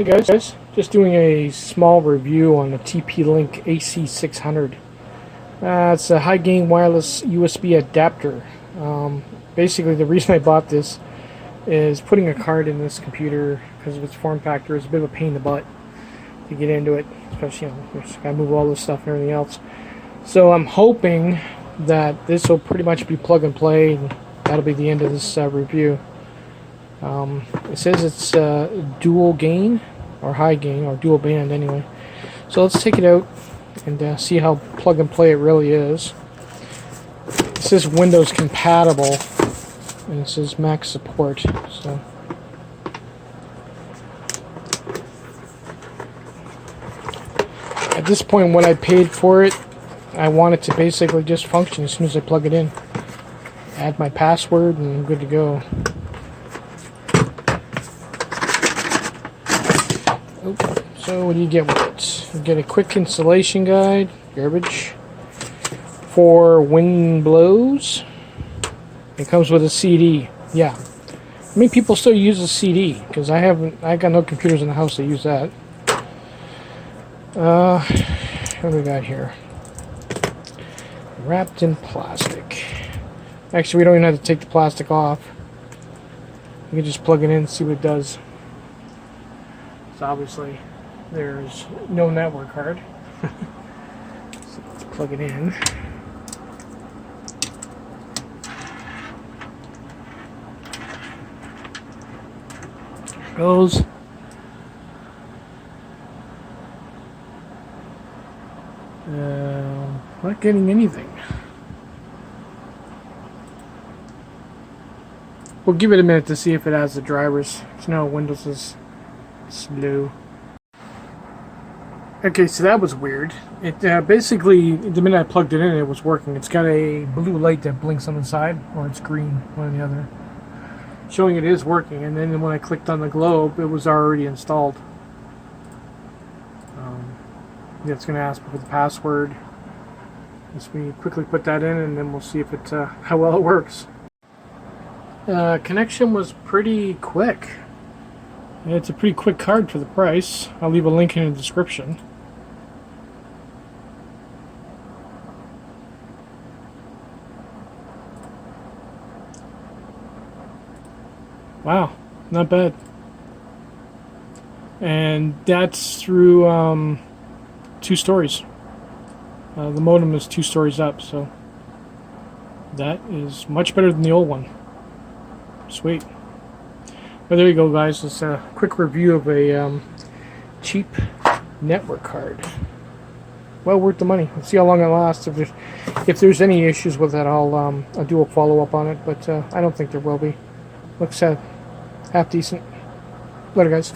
guys, just doing a small review on the TP-Link AC600. It's a high gain wireless USB adapter. Basically the reason I bought this is putting a card in this computer because of its form factor is a bit of a pain in the butt to get into it, especially, you just gotta move all this stuff and everything else. So I'm hoping that this will pretty much be plug and play, and that'll be the end of this review. It says it's dual gain or high gain or dual band anyway. So let's take it out and see how plug and play it really is. It says Windows compatible and it says Mac support. So at this point, when I paid for it, I want it to basically just function as soon as I plug it in. Add my password and I'm good to go. So what do you get with it? You get a quick installation guide, garbage, for wind blows. It comes with a CD. Yeah, I mean, people still use a CD because I got no computers in the house that use that. What do we got here? Wrapped in plastic. Actually, we don't even have to take the plastic off. You can just plug it in and see what it does. So obviously there's no network card. So let's plug it in. There it goes. Not getting anything. We'll give it a minute to see if it has the drivers. You know, Windows is slow. Okay, so that was weird. It basically, the minute I plugged it in, it was working. It's got a blue light that blinks on the side, or it's green, one or the other, showing it is working. And then when I clicked on the globe, it was already installed. It's going to ask me for the password. Let's quickly put that in, and then we'll see if it how well it works. Connection was pretty quick. It's a pretty quick card for the price. I'll leave a link in the description. Wow, not bad. And that's through 2 stories. The modem is 2 stories up, so that is much better than the old one. Sweet. Well, there you go, guys. It's a quick review of a cheap network card. Well worth the money. Let's see how long it lasts. If there's any issues with it, I'll do a follow-up on it, but I don't think there will be. Looks half decent. Later, guys.